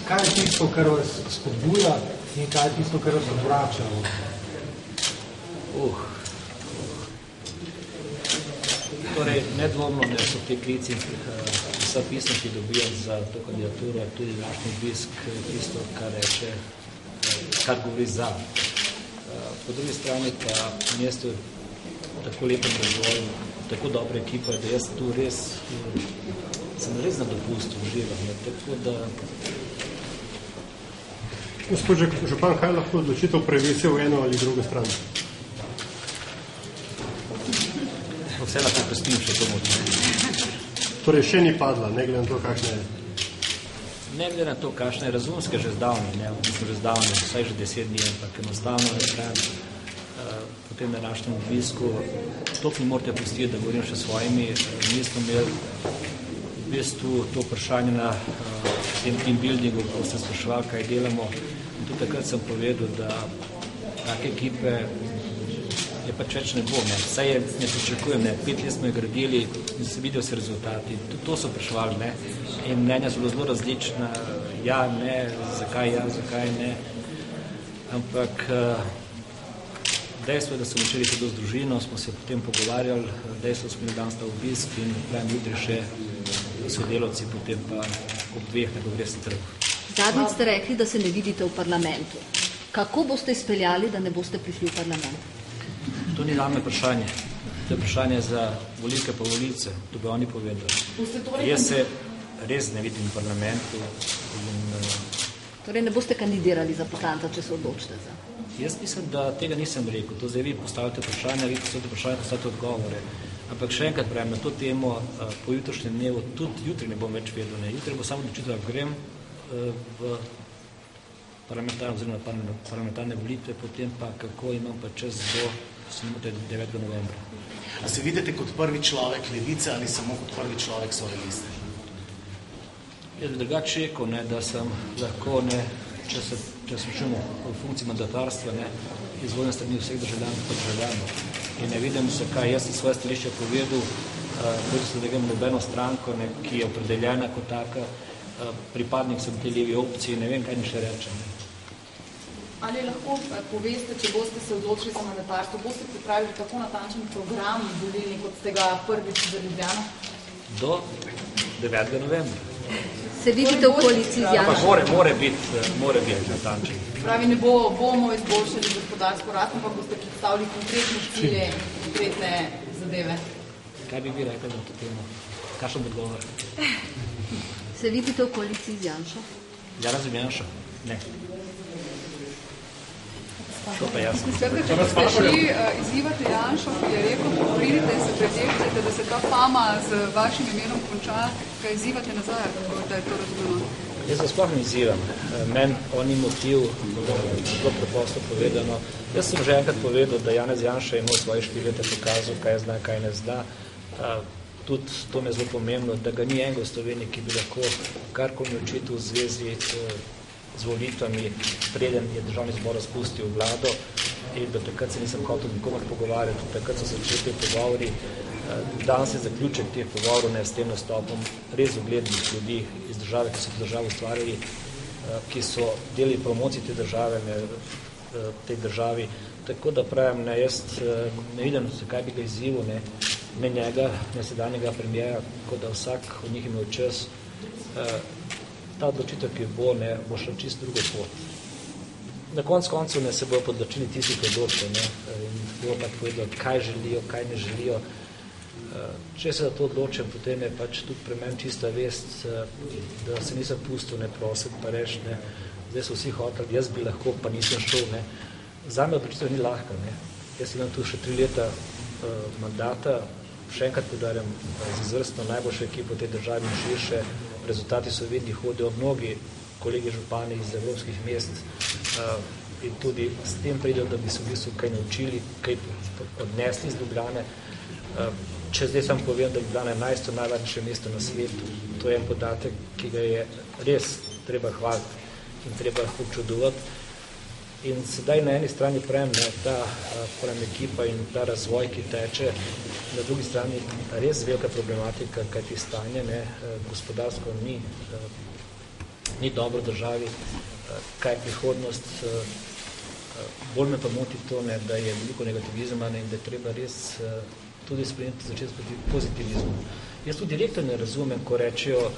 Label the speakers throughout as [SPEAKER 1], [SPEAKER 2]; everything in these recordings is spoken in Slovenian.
[SPEAKER 1] Kaj je tisto, kar vas spodbuja in kaj je tisto, kar vas odvrača?
[SPEAKER 2] Torej, nedvomno, da so te klici vsa pisma, ki dobijo za to kandidaturo, tudi današnji obisk, tisto, kar govori za. Po drugi strani pa mesto tako lepem razvoju, tako dobra ekipa, da jaz tu sem res na dopustu uživam. Tako da...
[SPEAKER 3] Gospod župan, kaj lahko odločitev prevese v eno ali drugo stran?
[SPEAKER 2] Vse lahko prestim še to moč.
[SPEAKER 3] Torej, še ni padla, ne glede na to, kakšne je?
[SPEAKER 2] Ne glede na to, kakšne je razumske že zdavne, vsaj že 10 dni, ampak enostavno po tem današnjem obisku toliko ne morate pustiti, da govorim še svojimi. Mi smo imeli v bistvu to vprašanje na tem team buildingu, ko ste spraševali, kaj delamo. In tudi takrat sem povedal, da take ekipe je pač več ne bo. Vsaj ne pričakujem, 5 let smo jo gradili in se vidijo se rezultati. Tudi to so vpraševali, ne. In mnenja so bilo zelo različna. Ja, ne, zakaj ne. Ampak dejstvo je, da smo včeraj tudi z družino, smo se potem pogovarjali, dejstvo smo imeli danes ta obisk in pravim jutri še sodelavci, potem pa ob 2 na Kongresnem trgu.
[SPEAKER 4] Zadnjič ste rekli, da se ne vidite v parlamentu. Kako boste izpeljali, da ne boste prišli v parlament?
[SPEAKER 2] To ni name vprašanje. To je vprašanje za volivke pa volivce, to bi oni povedali. Jaz se res ne vidim v parlamentu.
[SPEAKER 4] Torej ne boste kandidirali za poslanca, če se odločite za?
[SPEAKER 2] Jaz mislim, da tega nisem rekel. To zdaj vi postavite vprašanje, vi postavite vprašanje, postavite odgovore. Ampak še enkrat pravim, na to temo po jutrošnjem dnevu, tudi jutri ne bom več vedel. Jutri bo samo odločitev, da grem v parlamentarne volitve, potem pa kako imam pa čas do 9. novembra.
[SPEAKER 5] A se vidite kot prvi človek Levice ali samo kot prvi človek svoje liste?
[SPEAKER 2] Jaz bi drugače rekel, da sem lahko, če sem čemo v funkciji mandatarstva, izvoljen strani vseh državljanov. In ne vidim se, kaj jaz sem svoje stališče povedal, da grem nobeno stranko, ki je opredeljena kot taka, pripadnik sem te levi opciji, ne vem, kaj ni še rečem.
[SPEAKER 6] Ali lahko poveste, če boste se odločili za mandatarstvo, boste pripravili tako natančen program volilni, kot ste ga prvič za Ljubljano?
[SPEAKER 2] Do 9. novembra.
[SPEAKER 4] Se vidite v koaliciji z Janšo?
[SPEAKER 2] More biti natančen.
[SPEAKER 6] Pravi, ne bomo izboljšali gospodarsko rast, ampak boste predstavili konkretne cilje, konkretne zadeve.
[SPEAKER 2] Kaj bi vi rekli na to temo? Kakšen bo odgovor?
[SPEAKER 4] Se vidite v koaliciji z Janšo?
[SPEAKER 2] Janez Janša? Ne. Šlo pa jasno.
[SPEAKER 7] Če boste šli izzivati Janšo, ki je rekel, pridite in se pretehtite, da se ta fama z vašim imenom konča, kaj izzivate nazaj, da je to razumeno?
[SPEAKER 2] Jaz se sploh ne izzivam. Meni on ni motiv, zelo preprosto povedano. Jaz sem že enkrat povedal, da Janez Janša je imel svoje 4 leta pokazal, kaj zna, kaj ne zna. Tudi to mi je zelo pomembno, da ga ni enega v Sloveniji, ki bi lahko karkoli očitil v zvezi z volitvami, preden je državni zbor razpustil vlado in do takrat se nisem hotel nikomer pogovarjati, takrat so začeli te pogovori. Danes je zaključek teh pogovorov s tem nastopom res uglednih ljudi iz države, ki so to državo ustvarjali, ki so delali promociji te države, tej državi. Tako da pravim, jaz ne vidim, zakaj bi ga izzivil, ne njega, ne sedanjega premijera, kot da vsak od njih imel čas. Ta odločitev, ki bo šla čisto drugo pot. Na koncu se bojo podločili tisti, ki odločijo, in bojo pač povedali, kaj želijo, kaj ne želijo. Če se za to odločim, potem je pač tudi pri meni čista vest, da se nisem pustil, prositi, pa reči, zdaj so vsi hoteli, jaz bi lahko, pa nisem šel. Zame odločitev ni lahka. Jaz imam tu še 3 leta mandata, še enkrat podarjam, z izvrstno najboljšo ekipo te države in širše. Rezultati so vidni, hodijo mnogi kolegi župani iz evropskih mest in tudi s tem pridejo, da bi se v bistvu kaj naučili, kaj odnesli iz Ljubljane. Če zdaj sam povem, da Ljubljana je 11. najvarnejše mesto na svetu, to je en podatek, ki ga je res treba hvaliti in treba občudovati. In sedaj na eni strani pravim, ta ekipa in ta razvoj, ki teče, na drugi strani res velika problematika, kaj ti stanje, gospodarsko ni ni dobro državi, kaj je prihodnost. Bolj me pa moti to, ne, da je veliko negativizma, ne, in da je treba res tudi spremljati začeti s pozitivizmom. Jaz tudi direktor ne razumem, ko rečejo,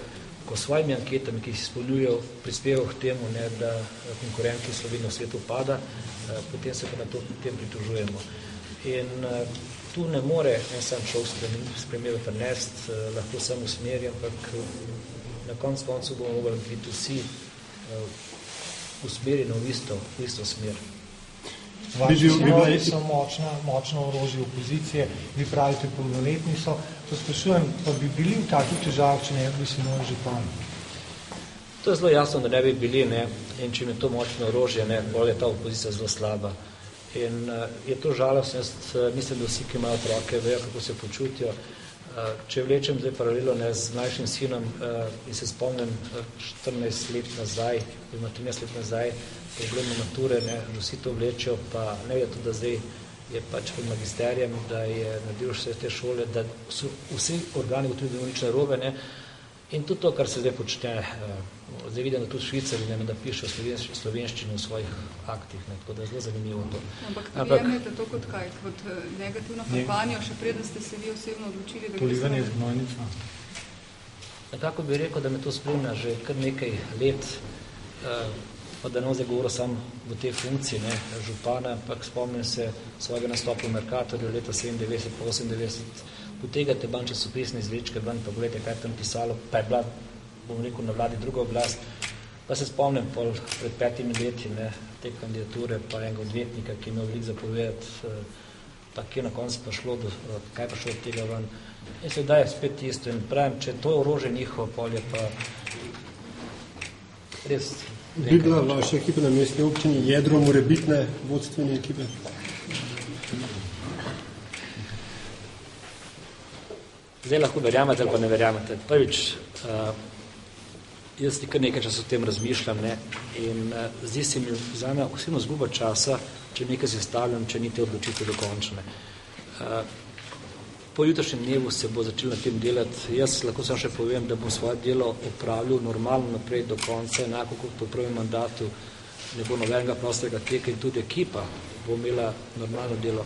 [SPEAKER 2] ko svojimi anketami, ki jih izpolnjujejo, prispevajo k temu, ne, da konkurentki Slovenije v svetu pada, potem se pa na to potem pritožujemo. In tu ne more en sam človek spremljati prenesti, lahko sam usmeri, ampak na koncu bomo mogli biti vsi usmerjeni v isto smer.
[SPEAKER 1] Vaši sinovi so močno orožje opozicije, vi pravite polnoletni so. To sprašujem, pa bi bili v takih težavah, če ne bi sinovi župani?
[SPEAKER 2] To je zelo jasno, da ne bi bili, ne, in če je to močno orožje, ne, bolj je ta opozicija zelo slaba. In je to žalostno, jaz mislim, da vsi, ki imajo otroke, vejo, kako se počutijo. Če vlečem zdaj paralelo z mlajšim sinom in se spomnim 14 let nazaj, oziroma 13 let nazaj, problemu mature, ne, da vsi to vlečejo, pa ne vedo tudi, da zdaj je pač pod magisterijem, da je naredil vse te šole, da so vsi organi ugotovili, da nič narobe, ne. In tudi to, kar se zdaj počne, zdaj vidim, da tudi Švicari, ne, da pišejo slovenščino v svojih aktih, ne, tako da je zelo zanimivo to.
[SPEAKER 7] Ampak jemljete to kot kaj? Kot negativno kampanjo, še preden ste se vi osebno odločili, da
[SPEAKER 1] polivanje z gnojnico.
[SPEAKER 2] Nekako bi rekel, da me to spremlja že kar nekaj let, pa da ne zdaj govoril sam v tej funkciji, ne, župana, ampak spomnim se svojega nastopa v Mercatorju leta 97-98, potegate ban časopisne izvlečke ven, pa gledajte, kaj tam pisalo, pa je bila, bom rekel, na vladi druga oblast, pa se spomnim pred 5 leti, ne, te kandidature, pa enega odvetnika, ki je imel veliko zapovedati, pa kje na koncu pa šlo, kaj pa šlo od tega ven. In sedaj je spet isto in pravim, če to je orožje njihovo polje, pa res...
[SPEAKER 3] Bi bila vaša ekipa na mestni občini jedro morebitne vodstvene ekipe?
[SPEAKER 2] Zdaj lahko verjamete ali pa ne verjamete. Prvič, jaz kar nekaj časa o tem razmišljam, ne, in zdi se mi zame osebno zguba časa, če nekaj sestavljam, če ni te odločitve dokončne. Po jutrašnjem dnevu se bo začelo na tem delati. Jaz lahko samo še povem, da bom svoje delo opravljal normalno naprej do konca, enako kot po prvem mandatu ne bo nobenega prostega teka in tudi ekipa bo imela normalno delo.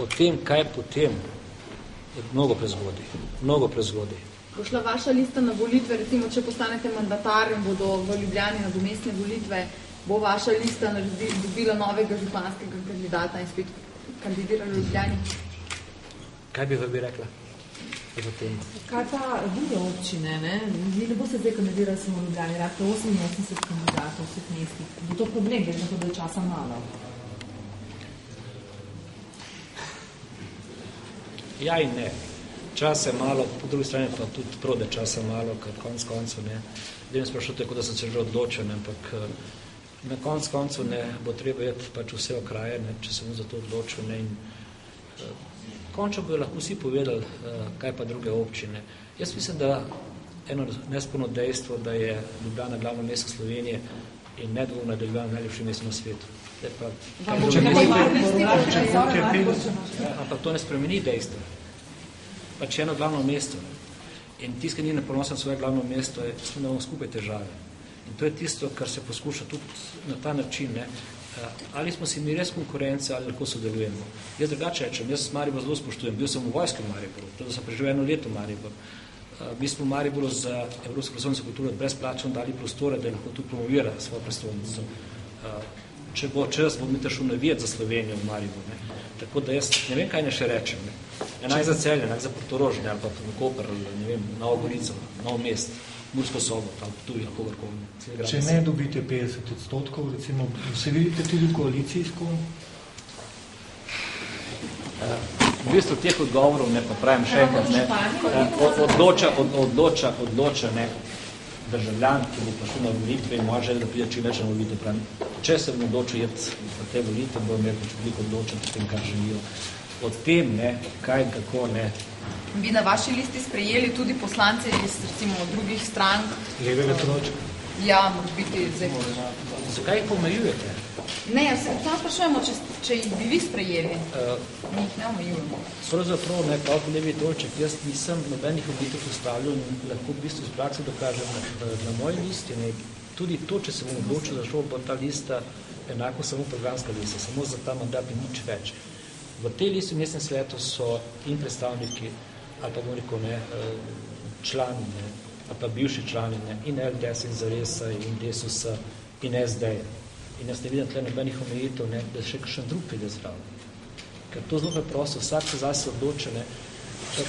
[SPEAKER 2] O tem, kaj potem, je mnogo prezgodaj.
[SPEAKER 6] Bo šla vaša lista na volitve, recimo, če postanete mandatar in bodo v Ljubljani nadomestne volitve, bo vaša lista dobila novega županskega kandidata in spet kandidirala v Ljubljani?
[SPEAKER 2] Kaj bi rekla?
[SPEAKER 8] Kaj pa druge občine, ne? Vi ne boste zdaj kandidirali samo v Ljubljani, rabite 88 kandidatov v vseh mestih. Bo to problem, glede na to, da je časa malo?
[SPEAKER 2] Ja in ne. Čas je malo, po drugi strani pa tudi prav, da časa malo, ker koncu ne. Zdaj mi sprašal tako, da sem se že odločil, ne, ampak na koncu ne bo treba jeti pač vse okraje, ne, če sem za to odločil, ne, in končno bi lahko vsi povedali, kaj pa druge občine. Jaz mislim, da eno nesporno dejstvo, da je Ljubljana glavno mesto Slovenije in nedvomno, da je Ljubljana najlepše mesto na svetu. Ampak to ne spremeni dejstvo. Pač eno glavno mesto. In tisti, ki ni ponosen svoje glavno mesto, je, da imamo skupaj težave. In to je tisto, kar se poskuša tudi na ta način, ne. Ali smo si mi res konkurence, ali lahko sodelujemo. Jaz drugače rečem, jaz Maribor zelo spoštujem, bil sem v vojski v Mariboru, da sem preživel 1 leto v Mariboru. Mi smo v Mariboru za Evropsko prestolnico kulture brezplačno dali prostore, da lahko tu promovira svojo prestolnico. Če bo čas, bom mi šel navijati za Slovenijo v Mariboru. Ne. Tako da jaz ne vem, kaj ne še rečem. Ne. Enak za Celje, enak za Portorož, ali pa v Koper, ali ne vem, Novo Gorico, Novo Mest, Mursko Sobot, ali tu, ali kogarkoli.
[SPEAKER 1] Če ne dobite 50%, recimo, se vidite tudi v koaliciji s kom?
[SPEAKER 2] V bistvu teh odgovorov, ne, pa pravim še enkrat, ne, odloča, ne, državljan, ki bo prišel na volitve in moja želja, da pride čim več na volitve, pravim, če se bom odločil jeti na te volitve, bo imel veliko odločen o tem, kar želijo. Od tem, ne, kaj in kako, ne.
[SPEAKER 6] Bi na vaši listi sprejeli tudi poslance iz, recimo, drugih strank?
[SPEAKER 1] Levega tročka?
[SPEAKER 6] Ja, mora biti zdaj.
[SPEAKER 2] Zakaj jih omejujete?
[SPEAKER 6] Ne, samo sprašujemo, če jih bi vi sprejeli. Mi jih ne omejujemo.
[SPEAKER 2] Pravzaprav, ne, prav levi trojček, jaz nisem nobenih obitev postavljal in lahko v bistvu z prakse dokažem na moji listi, ne, tudi to, če se bom odločil, da šlo bo ta lista enako samo programska lista, samo za ta mandat in nič več. V tej listi v mestnem svetu so in predstavniki, ali pa bom rekel, člani, ali pa bivši člani, in LDS, in Zaresa, in Desusa, in SD. In jaz ne vidim tle nobenih omejitev, da še kakšen drug pride zraven. Ker to zelo preprosto, vsak se zase odloča.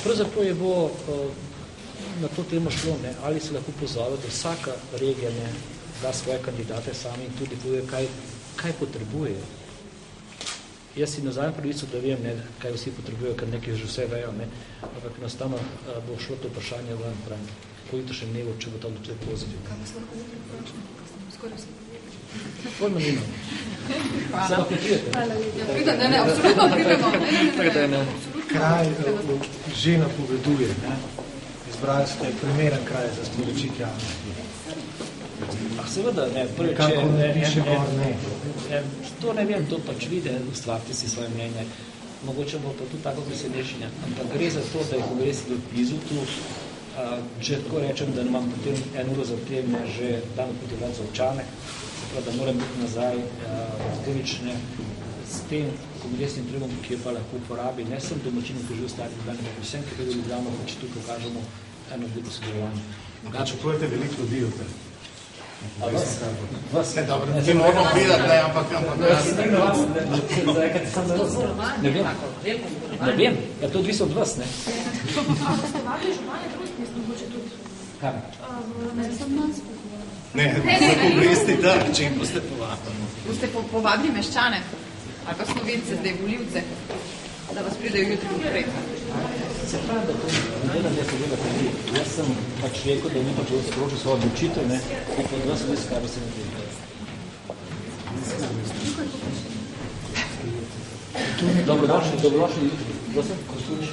[SPEAKER 2] Pravzaprav je bo na to temo šlo, ali se lahko pozove, da vsaka regija da svoje kandidate sami in tudi pove, kaj potrebujejo. Jaz si nazajam pravico, da vem, kaj vsi potrebujejo, ker nekaj že vse vejo, ampak enostavno bo šlo to vprašanje ven pravim, po jutrišnjem dnevu, če bo to odločitev pozitivno.
[SPEAKER 7] Kaj vas lahko vprašamo? Skoraj vse.
[SPEAKER 2] Pojma nimam.
[SPEAKER 7] Hvala. Ne, absolutno pridemo.
[SPEAKER 1] Kraj že napoveduje. Izbrali ste primeren kraj za sporočiti javnosti.
[SPEAKER 2] Seveda, prvič to ne vem, to pač vide, ustvarite si svoje mnenje. Mogoče bo pa tudi tako presenečenje, ampak gre za to, da je kongres blizu tu. Če tako rečem, da imam potem 1 uro zatem že dan potovati za Ovčane, da moram biti nazaj zgorične s tem kongresnim trgom, ki je pa lahko uporabi, ne sem domačinom, ki že ostali v Ljubljani, vsem, ki v Ljubljano, pa če tu pokažemo eno obliko sodelovanja.
[SPEAKER 5] Načrtujete veliko ljudi v tem?
[SPEAKER 2] Vas?
[SPEAKER 5] Ti moramo videti, ampak
[SPEAKER 2] ne vem, ja to odvisno od vas, ne?
[SPEAKER 8] Ste vabili županje drugih mest, mogoče tudi?
[SPEAKER 2] Kaj?
[SPEAKER 5] ne, za kongresti tak, če jim boste povabili.
[SPEAKER 6] Boste povabili meščane ali pa slovence, zdaj volivce, da vas pridejo jutri naprej.
[SPEAKER 2] Se pravi, da to ne da se dela tudi. Jaz sem pač rekel, da mi pač sprožil svojo odločitev, in pa od vas vse, kaj bi se ne delo. Dobrodošli jutri.